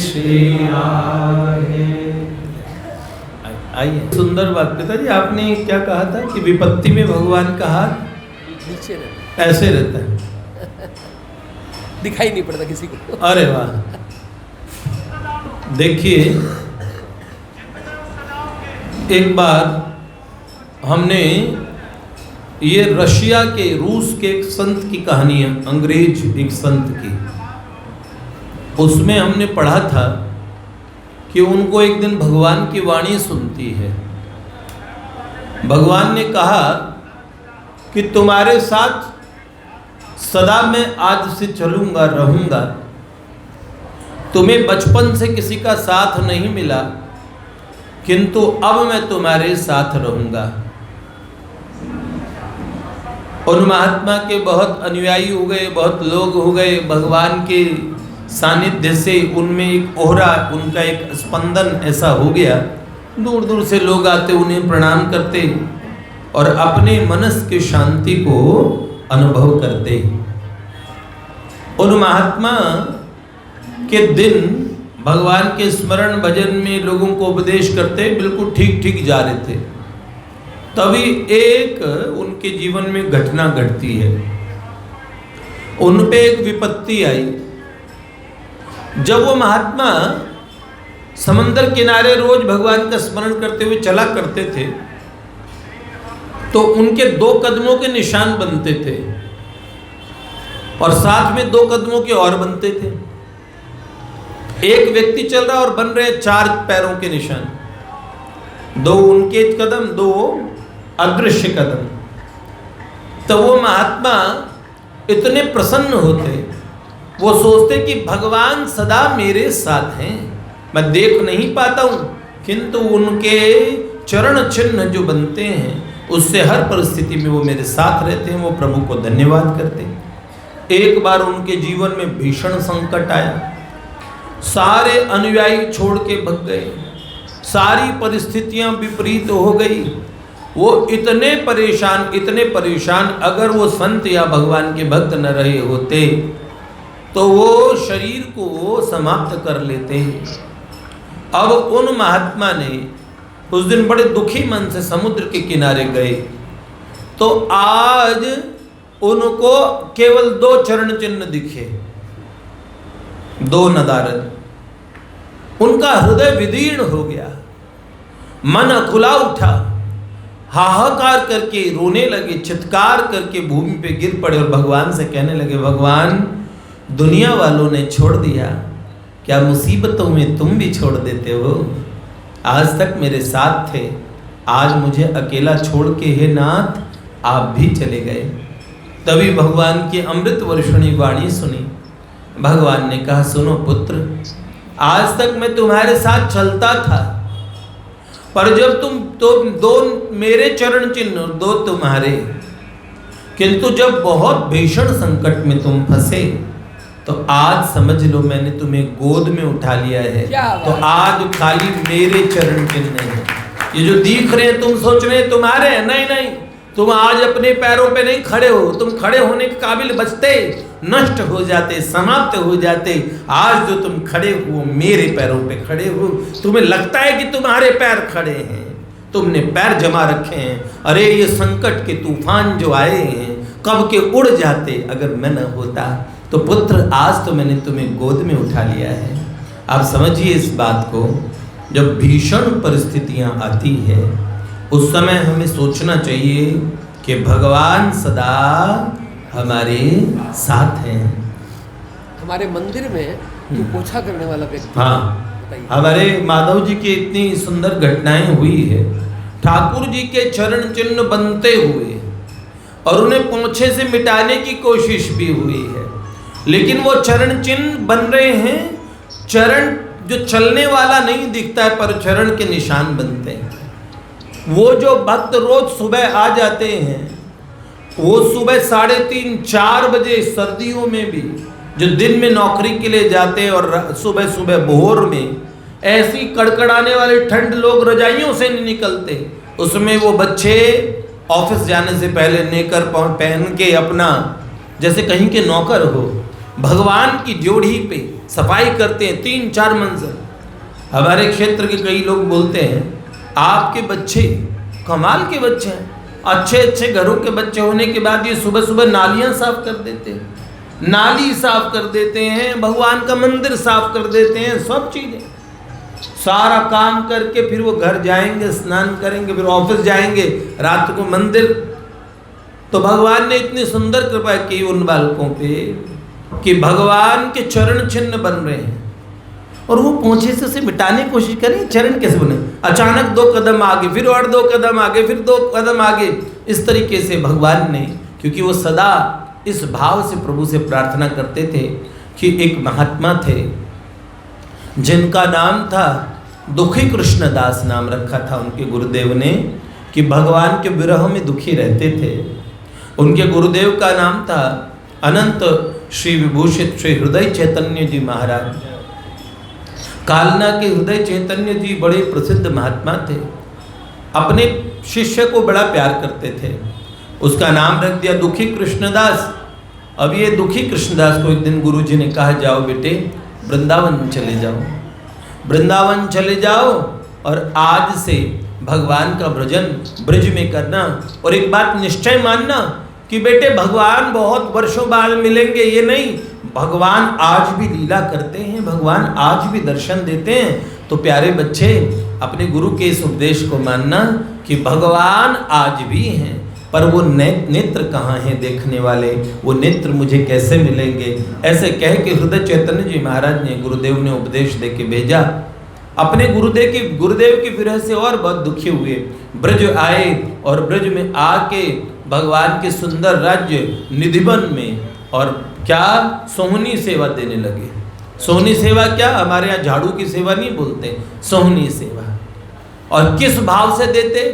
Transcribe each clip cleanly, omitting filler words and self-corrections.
श्री राधे। आइए, सुंदर बात पिताजी, आपने क्या कहा था कि विपत्ति में भगवान का हाथ नीचे रहता ऐसे रहता है, दिखाई नहीं पड़ता किसी को। अरे वाह, देखिए एक बार हमने ये रशिया के, रूस के एक संत की कहानी है, अंग्रेज एक संत की, उसमें हमने पढ़ा था कि उनको एक दिन भगवान की वाणी सुनती है। भगवान ने कहा कि तुम्हारे साथ सदा मैं आज से चलूंगा, रहूंगा। तुम्हें बचपन से किसी का साथ नहीं मिला, किंतु अब मैं तुम्हारे साथ रहूंगा। उन महात्मा के बहुत अनुयायी हो गए, बहुत लोग हो गए। भगवान के सानिध्य से उनमें एक ओहरा, उनका एक स्पंदन ऐसा हो गया, दूर दूर से लोग आते, उन्हें प्रणाम करते और अपने मनस की शांति को अनुभव करते। उन महात्मा के दिन भगवान के स्मरण भजन में लोगों को उपदेश करते, बिल्कुल ठीक ठीक जा रहे थे। तभी एक उनके जीवन में घटना घटती है, उन पे एक विपत्ति आई। जब वो महात्मा समंदर किनारे रोज भगवान का स्मरण करते हुए चला करते थे, तो उनके 2 कदमों के निशान बनते थे और साथ में 2 कदमों के और बनते थे। एक व्यक्ति चल रहा और बन रहे 4 पैरों के निशान, 2 उनके कदम, 2 अदृश्य कदम। तो वो महात्मा इतने प्रसन्न होते, वो सोचते कि भगवान सदा मेरे साथ हैं, मैं देख नहीं पाता हूं, किंतु उनके चरण चिन्ह जो बनते हैं उससे हर परिस्थिति में वो मेरे साथ रहते हैं। वो प्रभु को धन्यवाद करते हैं। एक बार उनके जीवन में भीषण संकट आया, सारे अनुयायी छोड़ के भग गए, सारी परिस्थितियां विपरीत हो गई। वो इतने परेशान, अगर वो संत या भगवान के भक्त न रहे होते तो वो शरीर को समाप्त कर लेते। अब उन महात्मा ने उस दिन बड़े दुखी मन से समुद्र के किनारे गए, तो आज उनको केवल 2 चरण चिन्ह दिखे, 2 नदारद। उनका हृदय विदीर्ण हो गया, मन अकुला उठा, हाहाकार करके रोने लगे, चित्कार करके भूमि पे गिर पड़े और भगवान से कहने लगे, भगवान दुनिया वालों ने छोड़ दिया, क्या मुसीबतों में तुम भी छोड़ देते हो? आज तक मेरे साथ थे, आज मुझे अकेला छोड़ के हे नाथ आप भी चले गए। तभी भगवान की अमृत वर्षणी वाणी सुनी। भगवान ने कहा, सुनो पुत्र, आज तक मैं तुम्हारे साथ चलता था, पर जब तुम 2 मेरे चरण चिन्ह, 2 तुम्हारे, किंतु जब बहुत भीषण संकट में तुम फंसे तो आज समझ लो मैंने तुम्हें गोद में उठा लिया है। तो आज खाली मेरे चरण चिन्ह हैं। ये जो दिख रहे हैं तुम सोच रहे हैं तुम्हारे हैं, नहीं, तुम आज अपने पैरों पे नहीं खड़े हो, तुम खड़े होने के काबिल बचते, नष्ट हो जाते, समाप्त हो जाते। आज जो तुम खड़े हो मेरे पैरों पे खड़े हो। तुम्हें लगता है कि तुम्हारे पैर खड़े हैं, तुमने पैर जमा रखे हैं। अरे ये संकट के तूफान जो आए हैं कब के उड़ जाते अगर मैं न होता। तो पुत्र आज तो मैंने तुम्हें गोद में उठा लिया है। आप समझिए इस बात को, जब भीषण परिस्थितियां आती है उस समय हमें सोचना चाहिए कि भगवान सदा हमारे साथ हैं। हमारे मंदिर में जो पोछा करने वाला व्यक्ति, हाँ, हमारे माधव जी की इतनी सुंदर घटनाएं हुई है। ठाकुर जी के चरण चिन्ह बनते हुए और उन्हें पोछे से मिटाने की कोशिश भी हुई है, लेकिन वो चरण चिन्ह बन रहे हैं। चरण जो चलने वाला नहीं दिखता है, पर चरण के निशान बनते हैं। वो जो भक्त रोज सुबह आ जाते हैं, वो सुबह 3:30-4 बजे सर्दियों में भी, जो दिन में नौकरी के लिए जाते हैं और सुबह सुबह भोर में ऐसी कड़कड़ाने वाली ठंड, लोग रजाइयों से नहीं निकलते, उसमें वो बच्चे ऑफिस जाने से पहले नेकर पहन के अपना जैसे कहीं के नौकर हो, भगवान की जोड़ी पे सफाई करते हैं 3-4 मंजिल। हमारे क्षेत्र के कई लोग बोलते हैं आपके बच्चे कमाल के बच्चे हैं, अच्छे अच्छे घरों के बच्चे होने के बाद ये सुबह सुबह नालियाँ साफ कर देते हैं, नाली साफ कर देते हैं, भगवान का मंदिर साफ कर देते हैं, सब चीज़ें सारा काम करके फिर वो घर जाएंगे, स्नान करेंगे, फिर ऑफिस जाएंगे, रात को मंदिर। तो भगवान ने इतनी सुंदर कृपा की उन बालकों पे कि भगवान के चरण चिन्ह बन रहे हैं और वो पोंछे से उसे मिटाने की कोशिश करें, चरण कैसे बने, अचानक 2 कदम आगे, फिर और 2 कदम आगे, फिर 2 कदम आगे। इस तरीके से भगवान ने, क्योंकि वो सदा इस भाव से प्रभु से प्रार्थना करते थे कि एक महात्मा थे जिनका नाम था दुखी कृष्णदास, नाम रखा था उनके गुरुदेव ने, कि भगवान के विरह में दुखी रहते थे। उनके गुरुदेव का नाम था अनंत श्री विभूषित श्री हृदय चैतन्य जी महाराज। कालना के हृदय चैतन्य जी बड़े प्रसिद्ध महात्मा थे, अपने शिष्य को बड़ा प्यार करते थे, उसका नाम रख दिया दुखी कृष्णदास। अब ये दुखी कृष्णदास को एक दिन गुरुजी ने कहा जाओ बेटे वृंदावन चले जाओ, वृंदावन चले जाओ और आज से भगवान का भजन ब्रज में करना, और एक बात निश्चय मानना कि बेटे भगवान बहुत वर्षों बाद मिलेंगे, ये नहीं, भगवान आज भी लीला करते हैं, भगवान आज भी दर्शन देते हैं। तो प्यारे बच्चे अपने गुरु के इस उपदेश को मानना कि भगवान आज भी हैं, पर वो नेत्र कहाँ हैं देखने वाले, वो नेत्र मुझे कैसे मिलेंगे। ऐसे कह के हृदय चैतन्य जी महाराज ने, गुरुदेव ने उपदेश दे के भेजा। अपने गुरुदेव की विरह से और बहुत दुखी हुए, ब्रज आए और ब्रज में आके भगवान के सुंदर राज्य निधिवन में और क्या सोहनी सेवा देने लगे। सोहनी सेवा क्या, हमारे यहाँ झाड़ू की सेवा नहीं बोलते, सोहनी सेवा। और किस भाव से देते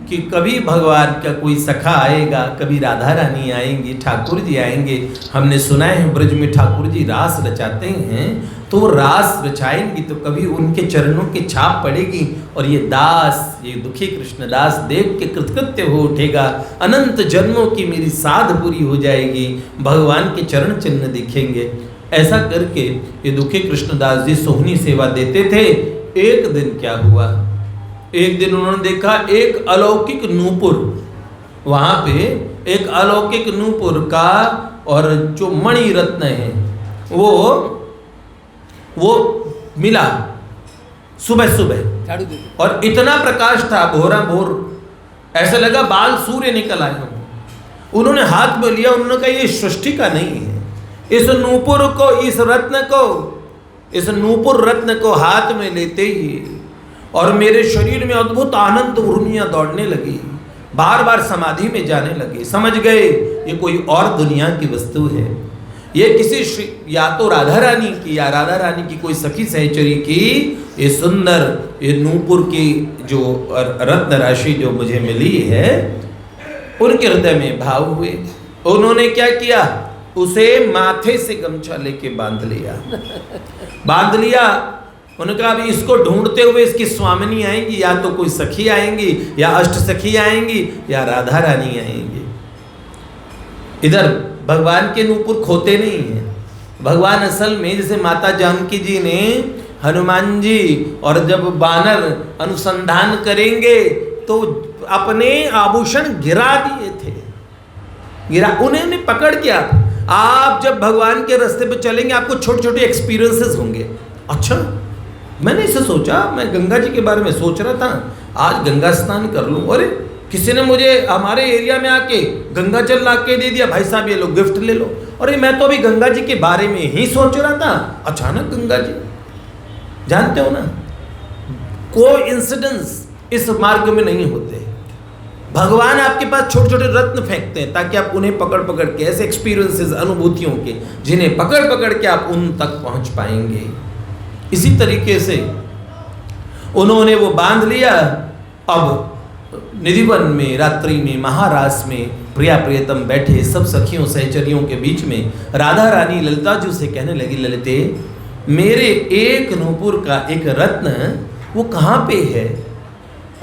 कि कभी भगवान का कोई सखा आएगा, कभी राधा रानी आएंगी, ठाकुर जी आएंगे। हमने सुना है ब्रज में ठाकुर जी रास रचाते हैं, तो वो रास रचाएंगी तो कभी उनके चरणों की छाप पड़ेगी और ये दास, ये दुखी कृष्णदास देव के कृतकृत्य हो उठेगा, अनंत जन्मों की मेरी साध पूरी हो जाएगी, भगवान के चरण चिन्ह दिखेंगे। ऐसा करके ये दुखी कृष्णदास जी सोहनी सेवा देते थे। एक दिन क्या हुआ, एक दिन उन्होंने देखा एक अलौकिक नूपुर, वहाँ पे एक अलौकिक नूपुर का और जो मणि रत्न है वो मिला सुबह सुबह, और इतना प्रकाश था भोरा भोर, ऐसा लगा बाल सूर्य निकल आए हों। उन्होंने हाथ में लिया, उन्होंने कहा ये सृष्टि का नहीं है, इस नूपुर को, इस रत्न को, इस नूपुर रत्न को हाथ में लेते ही और मेरे शरीर में अद्भुत आनंद उर्मियाँ दौड़ने लगी, बार बार समाधि में जाने लगे। समझ गए ये कोई और दुनिया की वस्तु है, ये किसी या तो राधा रानी की या राधा रानी की कोई सखी सहचरी की ये सुंदर ये नूपुर की जो रत्न राशि जो मुझे मिली है। उनके हृदय में भाव हुए, उन्होंने क्या किया, उसे माथे से गमछा लेके बांध लिया, बांध लिया। उन्होंने कहा अभी इसको ढूंढते हुए इसकी स्वामिनी आएंगी, या तो कोई सखी आएंगी, या अष्ट सखी आएंगी, या राधा रानी आएंगी। इधर भगवान के नूपुर खोते नहीं हैं। भगवान असल में जैसे माता जानकी जी ने हनुमान जी और जब बानर अनुसंधान करेंगे तो अपने आभूषण गिरा दिए थे, उन्हें पकड़ के आप जब भगवान के रास्ते पे चलेंगे आपको छोटे छोटे एक्सपीरियंसेस होंगे। अच्छा, मैंने इसे सोचा, मैं गंगा जी के बारे में सोच रहा था, आज गंगा स्नान कर लूं। अरे किसी ने मुझे हमारे एरिया में आके गंगा जल ला के दे दिया, भाई साहब ये लो गिफ्ट ले लो। अरे मैं तो अभी गंगा जी के बारे में ही सोच रहा था, अचानक गंगा जी। जानते हो ना, कोई इंसिडेंस इस मार्ग में नहीं होते। भगवान आपके पास छोटे छोटे रत्न फेंकते हैं ताकि आप उन्हें पकड़ पकड़ के, ऐसे एक्सपीरियंसेस अनुभूतियों के, जिन्हें पकड़ पकड़ के आप उन तक पहुंच पाएंगे। इसी तरीके से उन्होंने वो बांध लिया। अब निधिवन में रात्रि में महारास में प्रिया प्रियतम बैठे सब सखियों सहचरियों के बीच में राधा रानी ललिता जी से कहने लगी, ललिते मेरे एक नूपुर का एक रत्न वो कहाँ पे है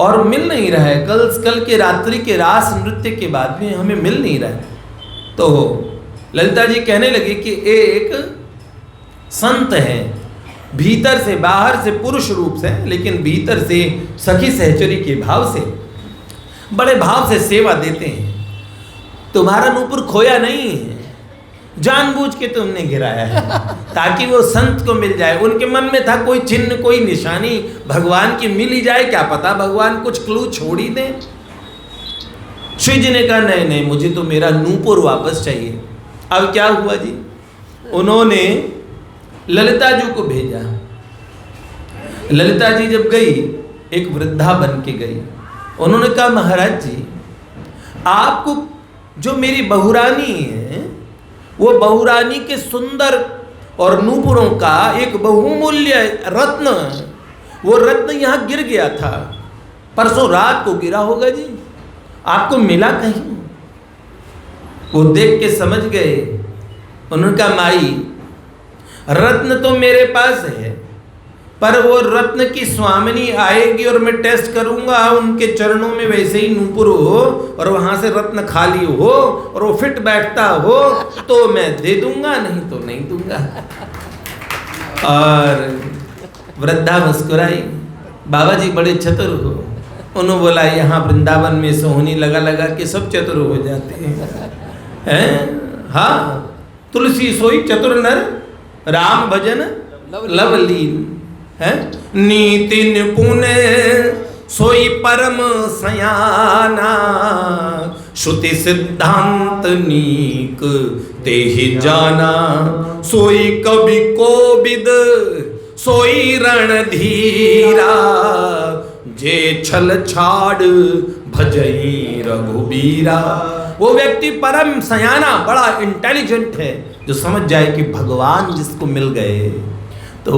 और मिल नहीं रहा है, कल के रात्रि के रास नृत्य के बाद में हमें मिल नहीं रहा है। तो ललिता जी कहने लगी कि एक संत हैं, भीतर से, बाहर से पुरुष रूप से, लेकिन भीतर से सखी सहचरी के भाव से, बड़े भाव से सेवा देते हैं। तुम्हारा नूपुर खोया नहीं है, जानबूझ के तुमने गिराया है ताकि वो संत को मिल जाए। उनके मन में था कोई चिन्ह, कोई निशानी भगवान की मिल ही जाए, क्या पता भगवान कुछ क्लू छोड़ ही दें। शिव जी ने कहा नहीं नहीं, मुझे तो मेरा नूपुर वापस चाहिए। अब क्या हुआ जी, उन्होंने ललिता जी को भेजा। ललिता जी जब गई, एक वृद्धा बन के गई। उन्होंने कहा महाराज जी, आपको जो मेरी बहुरानी है, वो बहुरानी के सुंदर और नूपुरों का एक बहुमूल्य रत्न, वो रत्न यहाँ गिर गया था, परसों रात को गिरा होगा जी, आपको मिला कहीं? वो देख के समझ गए। उन्होंने कहा माई, रत्न तो मेरे पास है, पर वो रत्न की स्वामिनी आएगी और मैं टेस्ट करूंगा उनके चरणों में वैसे ही नूपुर हो और वहां से रत्न खाली हो और वो फिट बैठता हो तो मैं दे दूंगा, नहीं तो नहीं दूंगा। और वृद्धा मुस्कुराई। बाबा जी बड़े चतुर हो। उन्होंने बोला यहाँ वृंदावन में सोहनी लगा लगा के सब चतुर हो जाते हैं। हाँ, तुलसी सोई चतुर नर, राम भजन लवलीन है। नीति निपुण सोई परम सयाना, श्रुति सिद्धांत नीक तेहि जाना। सोई कवि कोविद सोई रणधीरा, जे छल छाड़ भजई रघुबीरा। वो व्यक्ति परम सयाना, बड़ा इंटेलिजेंट है, जो समझ जाए कि भगवान जिसको मिल गए। तो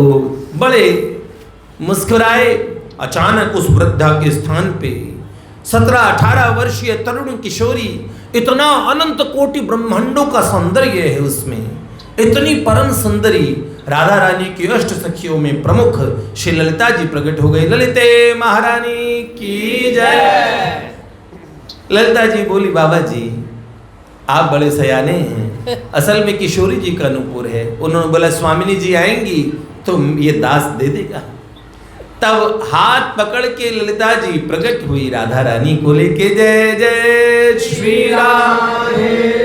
बड़े मुस्कुराए। अचानक उस वृद्धा के स्थान पे 17-18 वर्षीय तरुण किशोरी, इतना अनंत कोटि ब्रह्मांडों का सौंदर्य है उसमें, इतनी परम सुंदरी राधा रानी की अष्ट सखियों में प्रमुख श्री ललिता जी प्रकट हो गई। ललिते महारानी की जय। ललिता जी बोली बाबा जी आप बड़े सयाने हैं, असल में किशोरी जी का नूपुर है। उन्होंने बोला स्वामिनी जी आएंगी तो ये दास दे देगा। तब हाथ पकड़ के ललिता जी प्रकट हुई राधा रानी को लेके, जय जय श्री राम।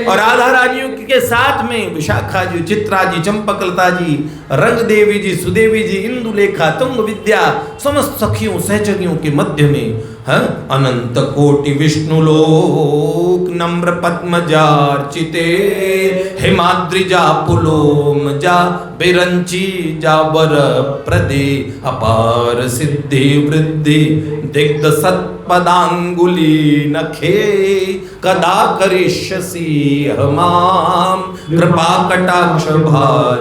और राधा रानियों के साथ में विशाखा जी, चित्रा जी, चंपकलता जी, रंग देवी जी, सुदेवी जी, इंदुलेखा, तुंग विद्या, समस्त सखियों सहचरियों के मध्य में अनंत कोटि विष्णु लोक नम्र पद्मजार्चिते, हिमाद्रिजा पुलोम जा बिरंची जा वर प्रदे, अपार सिद्धि वृद्धि दिग्ध सत्पदांगुली नखे, कदा करिष्यसि हमाम कृपा कटाक्ष भार।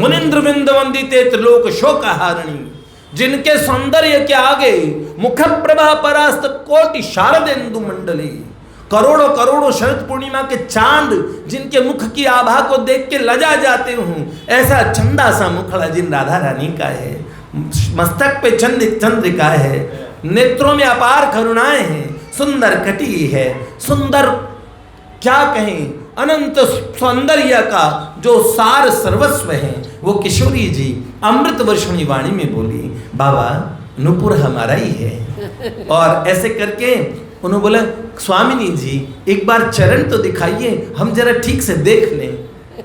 मुनिंद्र बिंद वंदिते त्रिलोक शोकहारिणी, जिनके सौंदर्य के आगे मुख प्रभा परास्त कोटि शारदेन्दु मंडली, करोड़ों करोड़ों शरद पूर्णिमा के चांद जिनके मुख की आभा को देख के लजा जाते हूँ, ऐसा चंदा सा मुखड़ा जिन राधा रानी का है। मस्तक पे चंद्रिका है, नेत्रों में अपार करुणाएं हैं, सुंदर कटी है, सुंदर क्या कहें, अनंत सौंदर्य का जो सार सर्वस्व है वो किशोरी जी अमृत वर्षणी वाणी में बोली, बाबा नूपुर हमारा ही है। और ऐसे करके उन्होंने बोला स्वामिनी जी एक बार चरण तो दिखाइए, हम जरा ठीक से देख लें।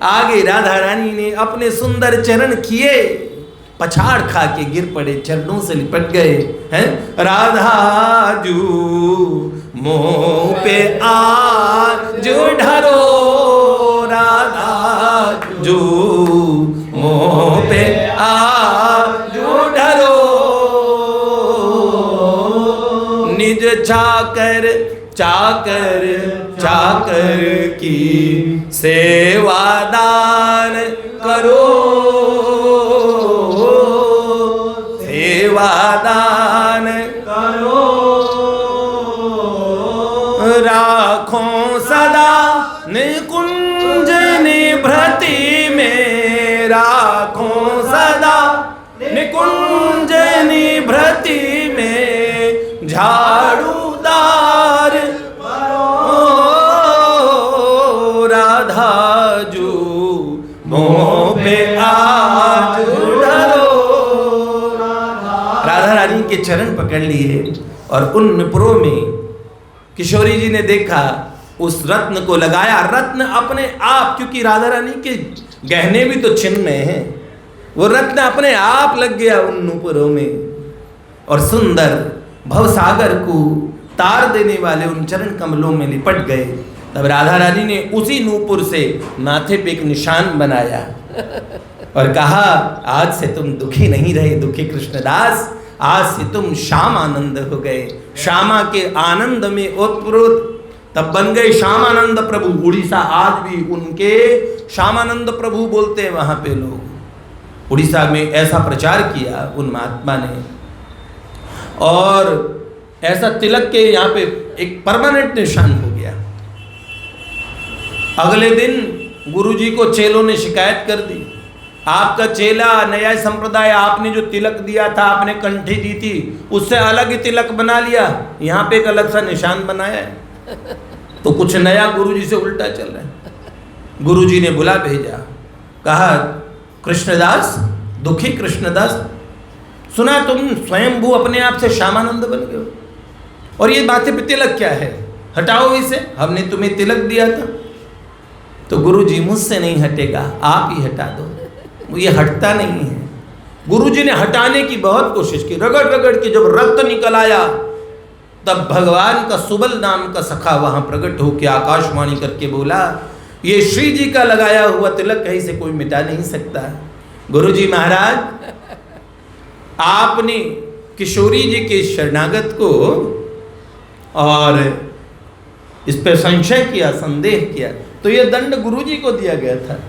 आगे राधा रानी ने अपने सुंदर चरण किए, पछाड़ खा के गिर पड़े, चरणों से लिपट गए हैं। राधा जू मोह पे आज ढरो, राधा जू मोह पे आज ढरो, निज चाकर चाकर चाकर की सेवादान करो, सेवादान करो, राखो सदा निकुंज निभृति में, राखो सदा निकुंज निभृति में, झाड़ूदार राधा जू मोह पे आ राधा रानी के चरण पकड़ लिए और उन नुपुरों में किशोरी जी ने देखा, उस रत्न को लगाया। रत्न अपने आप, क्योंकि राधा रानी के गहने भी तो चिन्ह में हैं, वो रत्न अपने आप लग गया उन नुपुरों में और सुंदर भवसागर को तार देने वाले उन चरण कमलों में लिपट गए। तब राधा रानी ने उसी नूपुर से माथे पे एक निशान बनाया और कहा, आज से तुम दुखी नहीं रहे दुखी कृष्णदास, आज से तुम श्याम आनंद हो गए। श्यामा के आनंद में ओतप्रोत तब बन गए श्यामानंद प्रभु। उड़ीसा आज भी उनके श्यामानंद प्रभु बोलते हैं वहां पे लोग। उड़ीसा में ऐसा प्रचार किया उन महात्मा ने, और ऐसा तिलक के यहाँ पे एक परमानेंट निशान हो गया। अगले दिन गुरुजी को चेलों ने शिकायत कर दी, आपका चेला नया संप्रदाय, आपने जो तिलक दिया था, आपने कंठी दी थी, उससे अलग ही तिलक बना लिया, यहाँ पे एक अलग सा निशान बनाया है। तो कुछ नया गुरुजी से उल्टा चल रहा है। गुरुजी ने बुला भेजा, कहा, कृष्णदास, दुखी कृष्णदास, सुना तुम स्वयंभू अपने आप से श्यामानंद बन गए हो, और ये माथे पे तिलक क्या है, हटाओ इसे, हमने तुम्हें तिलक दिया था। तो गुरुजी, मुझसे नहीं हटेगा, आप ही हटा दो, ये हटता नहीं है। गुरुजी ने हटाने की बहुत कोशिश की, रगड़ रगड़ के जब रक्त निकल आया, तब भगवान का सुबल नाम का सखा वहां प्रकट होकर आकाशवाणी करके बोला, ये श्री जी का लगाया हुआ तिलक कहीं से कोई मिटा नहीं सकता। गुरुजी महाराज, आपने किशोरी जी के शरणागत को और इस पर संशय किया, संदेह किया, तो ये दंड गुरुजी को दिया गया था।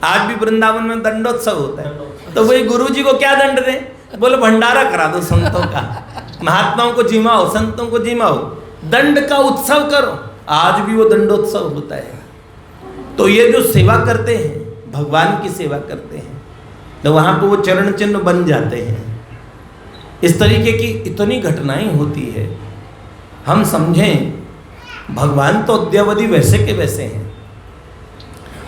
आज भी वृंदावन में दंडोत्सव होता है, तो वही गुरुजी को क्या दंड दे, बोलो भंडारा करा दो संतों का, महात्माओं को जिमाओ, संतों को जिमाओ, दंड का उत्सव करो। आज भी वो दंडोत्सव होता है। तो ये जो सेवा करते हैं, भगवान की सेवा करते हैं, तो वहां पर वो चरण चिन्ह बन जाते हैं। इस तरीके की इतनी घटनाएं होती है। हम समझें, भगवान तो अद्यावधि वैसे के वैसे हैं।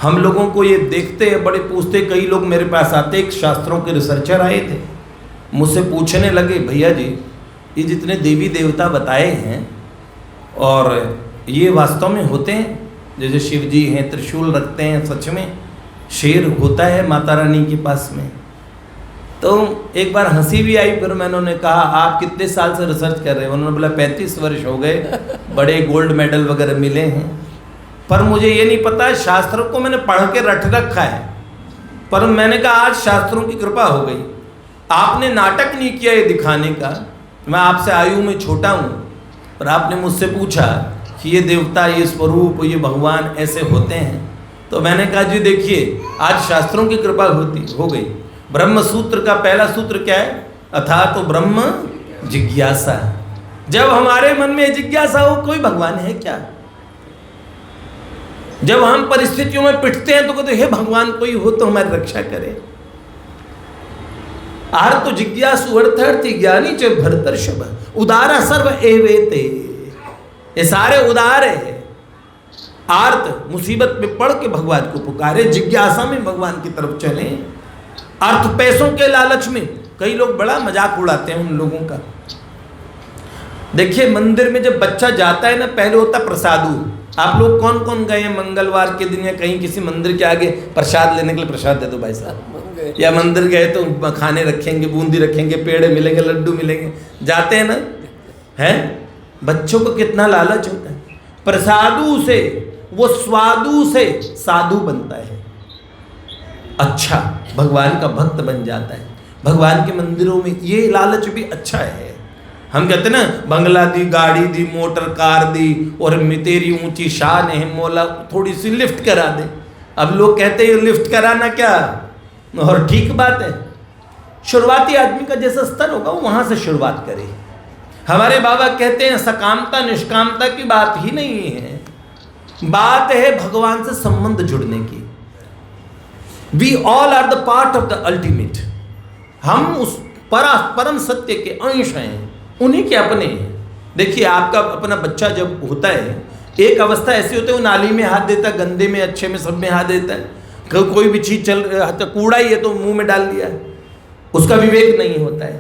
हम लोगों को ये देखते हैं, बड़े पूछते, कई लोग मेरे पास आते, एक शास्त्रों के रिसर्चर आए थे, मुझसे पूछने लगे, भैया जी, ये जितने देवी देवता बताए हैं और ये वास्तव में होते हैं? जैसे शिव जी हैं, त्रिशूल रखते हैं, सच में शेर होता है माता रानी के पास में? तो एक बार हंसी भी आई, फिर मैंने उन्हें कहा, आप कितने साल से रिसर्च कर रहे हैं? उन्होंने बोला 35 वर्ष हो गए, बड़े गोल्ड मेडल वगैरह मिले हैं, पर मुझे ये नहीं पता, शास्त्रों को मैंने पढ़ के रट रखा है। पर मैंने कहा, आज शास्त्रों की कृपा हो गई, आपने नाटक नहीं किया ये दिखाने का, मैं आपसे आयु में छोटा हूँ, पर आपने मुझसे पूछा कि ये देवता, ये स्वरूप, ये भगवान ऐसे होते हैं। तो मैंने कहा, जी देखिए, आज शास्त्रों की कृपा हो गई। ब्रह्म सूत्र का पहला सूत्र क्या है? अथा तो ब्रह्म जिज्ञासा। जब हमारे मन में जिज्ञासा हो, कोई भगवान है क्या? जब हम परिस्थितियों में पिटते हैं तो कहते, हे भगवान कोई हो तो हमारी रक्षा करे। आर तो जिज्ञासु अर्थार्थी ज्ञानी च भरतर्षभ, उदारा सर्व एवेते। ये सारे उदार है। आर्त मुसीबत में पड़ के भगवान को पुकारे, जिज्ञासा में भगवान की तरफ चले। अर्थ पैसों के लालच में कई लोग बड़ा मजाक उड़ाते हैं उन लोगों का। देखिए, मंदिर में जब बच्चा जाता है ना, पहले होता प्रसादू। आप लोग कौन कौन गए हैं मंगलवार के दिन या कहीं किसी मंदिर के आगे प्रसाद लेने के लिए? प्रसाद दे दो भाई साहब। या मंदिर गए तो खाने रखेंगे, बूंदी रखेंगे, पेड़े मिलेंगे, लड्डू मिलेंगे, जाते हैं ना? हैं? बच्चों को कितना लालच होता है। प्रसादू से, वो स्वादु से साधु बनता है, अच्छा भगवान का भक्त बन जाता है। भगवान के मंदिरों में ये लालच भी अच्छा है। हम कहते ना, बंगला दी, गाड़ी दी, मोटर कार दी, और तेरी ऊंची शान है मौला, थोड़ी सी लिफ्ट करा दे। अब लोग कहते हैं लिफ्ट कराना क्या, और ठीक बात है। शुरुआती आदमी का जैसा स्तर होगा वो वहां से शुरुआत करे। हमारे बाबा कहते हैं, सकामता निष्कामता की बात ही नहीं है, बात है भगवान से संबंध जुड़ने की। We all are the part of the ultimate. हम उस परम सत्य के अंश हैं, उन्हीं के अपने हैं। देखिए, आपका अपना बच्चा जब होता है, एक अवस्था ऐसी होती है, वो नाली में हाथ देता है, गंदे में, अच्छे में, सब में हाथ देता है। कोई भी चीज चल, कूड़ा ही है तो मुंह में डाल दिया, उसका विवेक नहीं होता है।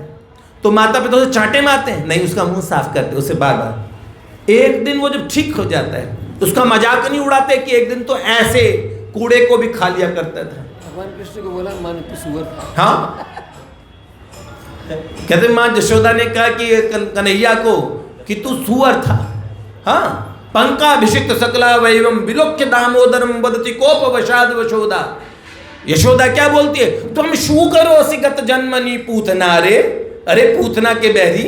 तो माता पिता उसे चांटे मारते हैं? नहीं, उसका मुंह साफ करते उसे बार बार। एक दिन वो जब ठीक हो जाता है, उसका मजाक नहीं उड़ाते कि एक दिन तो ऐसे कूड़े को भी खा लिया करता था। भगवान कृष्ण को बोला मान तो सुअर था। हाँ, कहते माँ यशोदा ने कहा कि कन्हैया को कि तू सुअर था। हाँ, पंकाभिषिक्त सकला वैवम विलोक्य दामोदरम वदति कोप वशाद वशोदा। यशोदा क्या बोलती है? तुम शू करो सिगत जन्मनी पूतना रे। अरे पूतना के बहरी,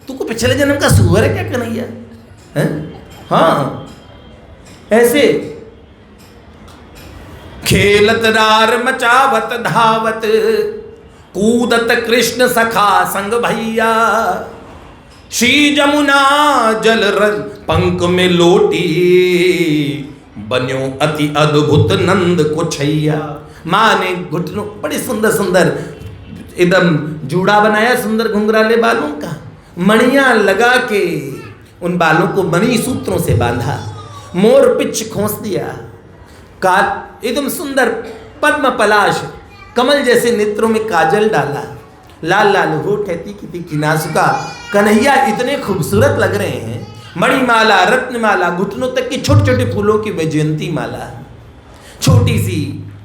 तू को पिछले जन्म का सुअर है क्या कन्हैया? हाँ, ऐसे खेलत रार मचावत धावत कूदत कृष्ण सखा संग भैया। श्री जमुना जल रज पंख में लोटी बन्यो अति अद्भुत नंद को छैया। माँ ने घुटनों बड़ी सुंदर सुंदर एकदम जूड़ा बनाया, सुंदर घुंघराले बालों का, मणियां लगा के उन बालों को मणि सूत्रों से बांधा, मोर पिच खोस दिया, का एकदम सुंदर पद्म पलाश कमल जैसे नेत्रों में काजल डाला, लाल लाल होठ है तीखी तीखी नासुका। कन्हैया इतने खूबसूरत लग रहे हैं। मणिमाला, रत्नमाला, घुटनों तक की छोटे छोटे फूलों की वैजयंती माला, छोटी सी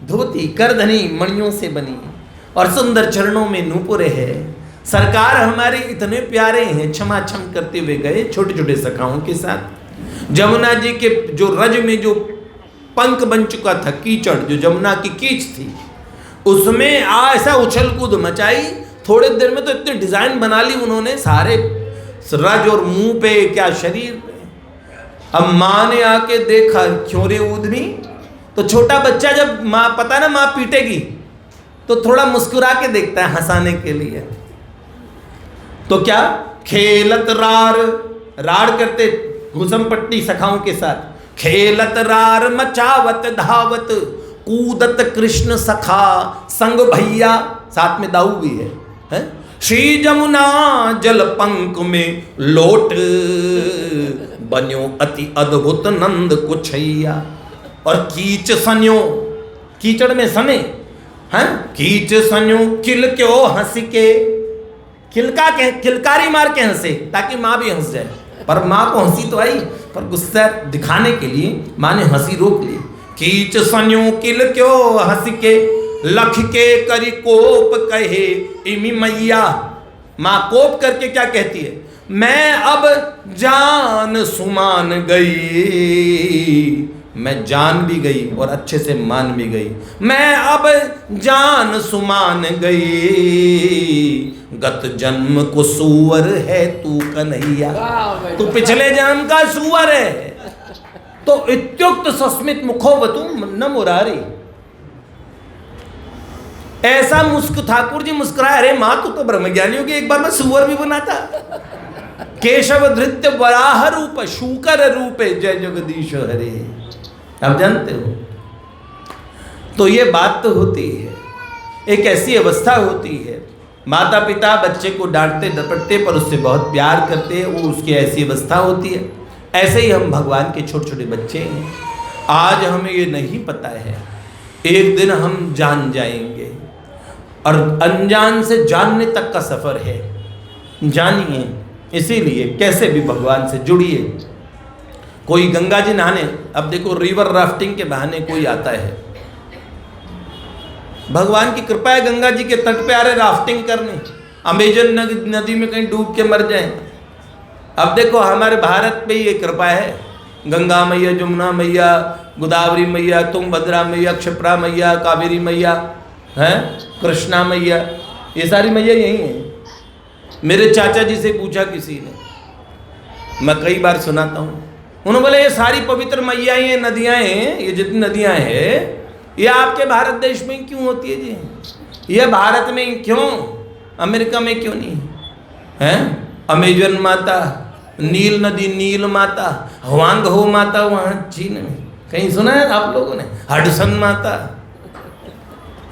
धोती करधनी मणियों से बनी और सुंदर चरणों में नूपुर है। सरकार हमारे इतने प्यारे हैं। क्षमा क्षम करते हुए गए छोटे छोटे सखाओं के साथ। जमुना जी के जो रज में जो पंख बन चुका था, कीचड़ जो जमुना की कीच थी, उसमें ऐसा उछल कूद मचाई। थोड़े देर में तो इतने डिजाइन बना ली उन्होंने, सारे रज और मुंह पे क्या शरीर पे। अब माँ ने आके देखा, क्यों रे ऊदनी? तो छोटा बच्चा जब माँ, पता ना माँ पीटेगी, तो थोड़ा मुस्कुरा के देखता है हंसाने के लिए। तो क्या खेलत रार, रार करते घुसम पट्टी सखाओं के साथ, खेलत रार मचावत धावत कूदत कृष्ण सखा संग भैया, साथ में दाऊ भी है? श्री जमुना जल पंख में लोट बन्यो अति अद्भुत नंद को छैया। और कीच सन्यो, कीचड़ में सने, हैं? कीच सन्यो किल क्यों हंस के, किलकारी मार के हंसे ताकि माँ भी हंस जाए। पर माँ को हंसी तो आई, पर गुस्सा दिखाने के लिए माँ ने हंसी रोक ली। कीच सन्यो किल क्यों हंस के लख के करी कोप कहे इमी मैया। माँ कोप करके क्या कहती है? मैं अब जान सुमान गई, मैं जान भी गई और अच्छे से मान भी गई। मैं अब जान सुमान गई, गत जन्म को सुअर है तू कन्हैया, तू पिछले जन्म का सुअर है। तो इत्युक्त सस्मित मुखोवतुम न मुरारी। ऐसा मुस्क ठाकुर जी मुस्कुराए, अरे माँ तू तो ब्रह्मज्ञानी होगी, एक बार मैं सुअर भी बना था। केशव धृत्य वराह रूप शूकर रूपे जय जगदीश हरे। आप जानते हो, तो ये बात तो होती है, एक ऐसी अवस्था होती है, माता पिता बच्चे को डांटते डपटते पर उससे बहुत प्यार करते हैं, वो उसकी ऐसी अवस्था होती है। ऐसे ही हम भगवान के छोटे छोटे बच्चे हैं। आज हमें ये नहीं पता है, एक दिन हम जान जाएंगे, और अनजान से जानने तक का सफर है। जानिए, इसीलिए कैसे भी भगवान से जुड़िए। कोई गंगा जी नहाने, अब देखो रिवर राफ्टिंग के बहाने कोई आता है, भगवान की कृपा है गंगा जी के तट पे आ रहे राफ्टिंग करने, अमेजन नदी में कहीं डूब के मर जाए। अब देखो हमारे भारत पे ये कृपा है, गंगा मैया, जमुना मैया, गोदावरी मैया, तुंगभद्रा मैया, क्षिप्रा मैया, कावेरी मैया, हैं, कृष्णा मैया, ये सारी मैया यही हैं। मेरे चाचा जी से पूछा किसी ने, मैं कई बार सुनाता हूँ, उन्होंने बोले ये सारी पवित्र मैया हैं, नदियाँ हैं, ये जितनी नदियाँ हैं ये आपके भारत देश में क्यों होती है जी? ये भारत में क्यों, अमेरिका में क्यों नहीं है? अमेजन माता, नील नदी नील माता, हवांग हो माता वहाँ चीन में, कहीं सुना है आप लोगों ने? हडसन माता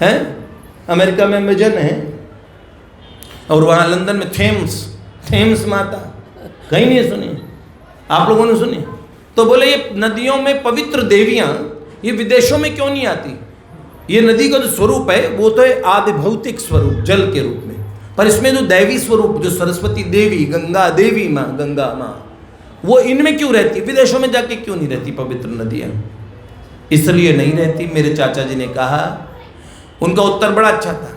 है, अमेरिका में अमेजन है, और वहाँ लंदन में थेम्स माता, कहीं नहीं सुनी? आप लोगों ने सुनी? तो बोले ये नदियों में पवित्र देवियाँ ये विदेशों में क्यों नहीं आती? ये नदी का जो स्वरूप है वो तो है आदि भौतिक स्वरूप, जल के रूप में, पर इसमें जो दैवी स्वरूप, जो सरस्वती देवी, गंगा देवी माँ, गंगा माँ, वो इनमें क्यों रहती? विदेशों में जाके क्यों नहीं रहती पवित्र नदियाँ? इसलिए नहीं रहती। मेरे चाचा जी ने कहा, उनका उत्तर बड़ा अच्छा था।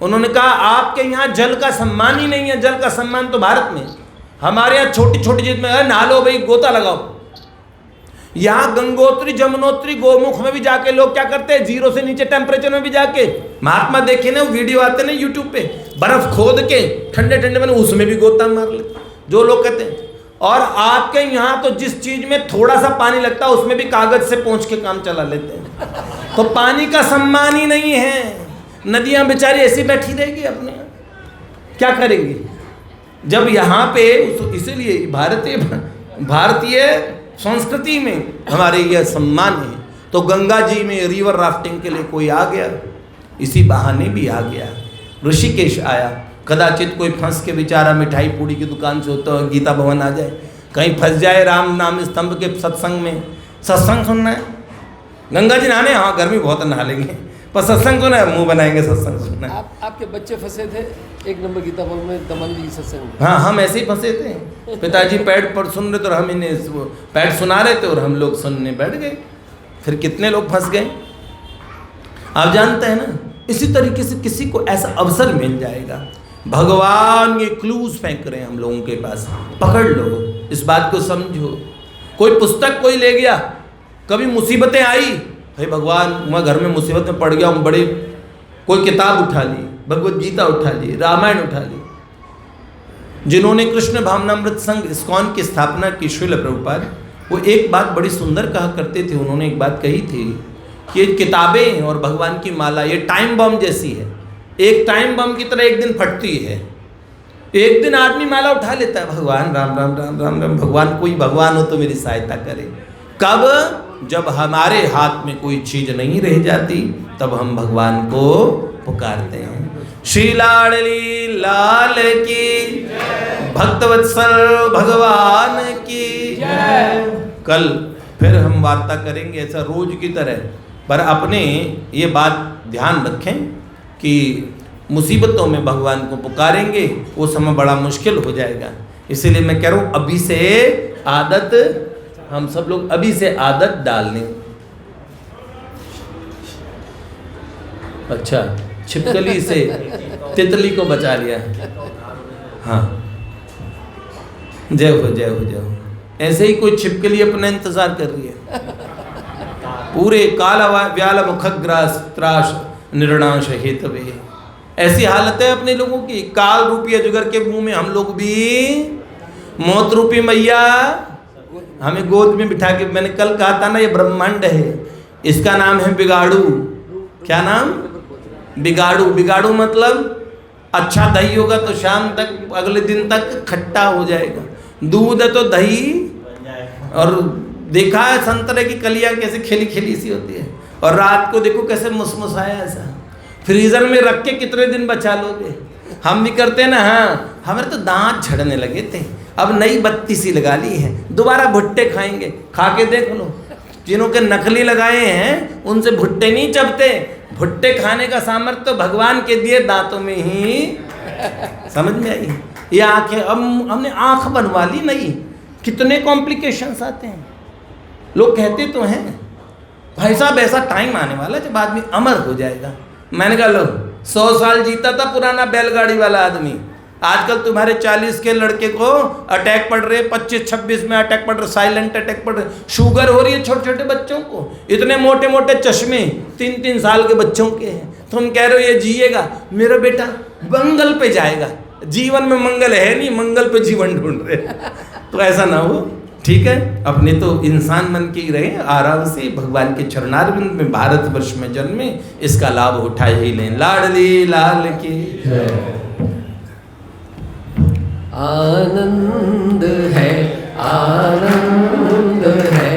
उन्होंने कहा आपके यहाँ जल का सम्मान ही नहीं है। जल का सम्मान तो भारत में, हमारे यहाँ छोटी छोटी चीज में नहा लो भाई, गोता लगाओ। यहाँ गंगोत्री, जमुनोत्री, गोमुख में भी जाके लोग क्या करते हैं, 0 से नीचे टेम्परेचर में भी जाके, महात्मा देखे ना वीडियो आते ना यूट्यूब पे, बर्फ खोद के ठंडे ठंडे में उसमें भी गोता मार लेते जो लोग कहते हैं। और आपके यहाँ तो जिस चीज में थोड़ा सा पानी लगता है उसमें भी कागज से पोंछ के काम चला लेते हैं। तो पानी का सम्मान ही नहीं है। नदियां बेचारी ऐसी बैठी रहेगी अपने, क्या करेंगी जब यहाँ पे? इसीलिए भारतीय संस्कृति में हमारे यह सम्मान है। तो गंगा जी में रिवर राफ्टिंग के लिए कोई आ गया, इसी बहाने भी आ गया। ऋषिकेश आया, कदाचित कोई फंस के बेचारा मिठाई पूड़ी की दुकान से होता है, गीता भवन आ जाए, कहीं फंस जाए राम नाम स्तंभ के सत्संग में। सत्संग सुनना है, गंगा जी नहाने, हाँ गर्मी बहुत नहा लेंगे, पर सत्संग सुना है, मुंह बनाएंगे सत्संग सुनना है। आपके बच्चे फंसे थे 1 नंबर गीता भवन में दमन जी सत्संग। हाँ, हम ऐसे ही फंसे थे। पिताजी पैड पर सुन रहे थे और हम इन्हें पैड सुना रहे थे और हम लोग सुनने बैठ गए। फिर कितने लोग फंस गए आप जानते हैं ना। इसी तरीके से किसी को ऐसा अवसर मिल जाएगा, भगवान ये क्लूज फेंक रहे हैं हम लोगों के पास, पकड़ लो, इस बात को समझो। कोई पुस्तक कोई ले गया, कभी मुसीबतें आई, भाई भगवान मैं घर में मुसीबत में पड़ गया हूँ, बड़े कोई किताब उठा ली, भगवत गीता उठा ली, रामायण उठा ली। जिन्होंने कृष्ण भावनामृत संघ इस्कॉन की स्थापना की, श्रील प्रभुपाद, वो एक बात बड़ी सुंदर कहा करते थे। उन्होंने एक बात कही थी कि ये किताबें और भगवान की माला ये टाइम बम जैसी है। एक टाइम बम की तरह एक दिन फटती है। एक दिन आदमी माला उठा लेता है, भगवान राम राम राम राम राम, भगवान कोई भगवान हो तो मेरी सहायता करे। कब? जब हमारे हाथ में कोई चीज नहीं रह जाती, तब हम भगवान को पुकारते हैं। श्री लाडली लाल की, भक्तवत्सल भगवान की। कल फिर हम वार्ता करेंगे ऐसा रोज की तरह, पर अपने ये बात ध्यान रखें कि मुसीबतों में भगवान को पुकारेंगे, वो समय बड़ा मुश्किल हो जाएगा। इसीलिए मैं कह रहा हूँ अभी से आदत, हम सब लोग अभी से आदत डाल लें। अच्छा, छिपकली से तितली को बचा लिया। हाँ, जय हो जय हो जय हो। ऐसे ही कोई छिपकली अपना इंतजार कर रही है। पूरे काल व्याल मुखग्रास त्रास निर्णाश हेतवे, ऐसी हालत है अपने लोगों की। काल रूपी अजगर के मुंह में हम लोग भी, मौत रूपी मैया हमें गोद में बिठा के, मैंने कल कहा था ना ये ब्रह्मांड है, इसका नाम है बिगाड़ू। क्या नाम? बिगाड़ू। बिगाड़ू मतलब अच्छा दही होगा तो शाम तक, अगले दिन तक खट्टा हो जाएगा। दूध है तो दही, और देखा है संतरे की कलियां कैसे खिली खिली सी होती है, और रात को देखो कैसे मुसमुसाया ऐसा। फ्रीजर में रख के कितने दिन बचा लोगे? हम भी करते हैं ना। हाँ, हमारे तो दांत झड़ने लगे थे, अब नई बत्ती सी लगा ली है, दोबारा भुट्टे खाएंगे। खा के देख लो, जिन्हों के नकली लगाए हैं उनसे भुट्टे नहीं चबते। भुट्टे खाने का सामर्थ्य तो भगवान के दिए दांतों में ही। समझ में आई? ये आंखें, अब हमने आंख बनवा ली, नहीं, कितने कॉम्प्लिकेशंस आते हैं। लोग कहते तो हैं भाई साहब ऐसा टाइम आने वाला जब आदमी अमर हो जाएगा। मैंने कहा लो, 100 साल जीता था पुराना बैलगाड़ी वाला आदमी, आजकल तुम्हारे 40 के लड़के को अटैक पड़ रहे, 25-26 में अटैक पड़ रहे, साइलेंट अटैक पड़ रहे, शुगर हो रही है छोटे छोटे बच्चों को, इतने मोटे मोटे चश्मे 3-3 साल के बच्चों के हैं। तुम कह रहे हो ये जिएगा? मेरा बेटा मंगल पे जाएगा। जीवन में मंगल है नहीं, मंगल पे जीवन ढूंढ रहे। तो ऐसा ना हो, ठीक है? अपने तो इंसान मन के ही रहे, आराम से भगवान के चरणारविंद में भारतवर्ष में जन्मे, इसका लाभ उठा ही लें। लाडली लाल की आनंद है, आनंद है,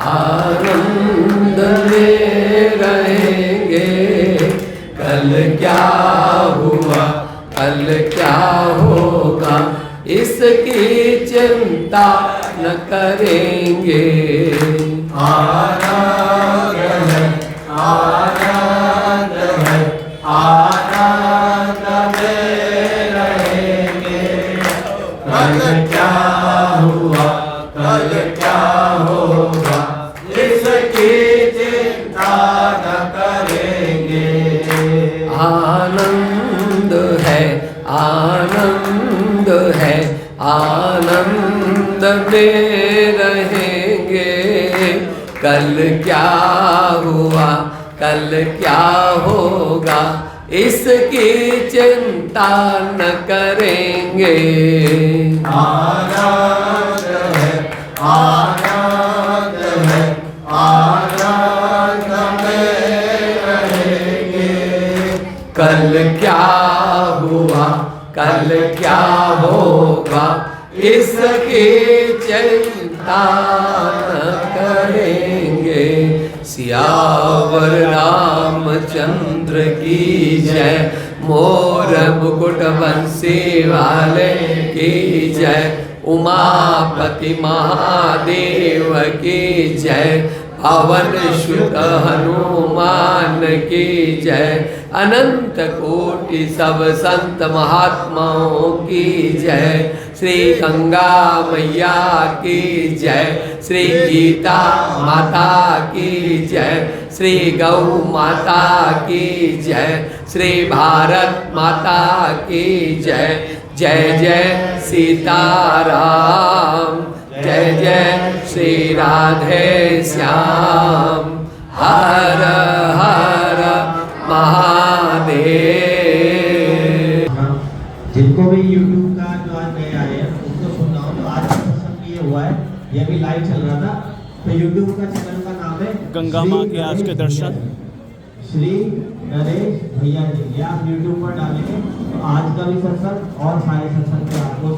आनंद में रहेंगे। कल क्या हुआ, कल क्या होगा, इसकी चिंता न करेंगे। आनंद है, आनंद है, आनंद में कल क्या हुआ कल क्या होगा इसकी चिंता न करेंगे। आनंद है आनंद है आनंद में रहेंगे। कल क्या हुआ कल क्या होगा इसकी चिंता न करेंगे। आनंद है आनंद है आनंद में रहेंगे। कल क्या हुआ कल क्या होगा इसकी चिंता न करेंगे। सियावर रामचंद्र की जय, मोर मुकुट बंसी वाले की जय, उमापति महादेव की जय, पवन सुत हनुमान की जय, अनंत कोटि सब संत महात्माओं की जय। श्री गंगा मैया की जय, श्री गीता माता की जय, श्री गौ माता की जय, श्री भारत माता की जय। जय जय सीताराम जय जय श्री राधे श्याम। हर हर महादेव। जिनको भी YouTube का जो आज नए आए हैं उनको सुनना हो तो आज का सत्संग ये हुआ है, ये भी लाइव चल रहा था। तो YouTube का चैनल का नाम है गंगा माँ के आज के दर्शन। श्री नरेश भैया जी, ये आप YouTube पर डालेंगे तो आज का भी सत्संग और सारे सत्संग के आपको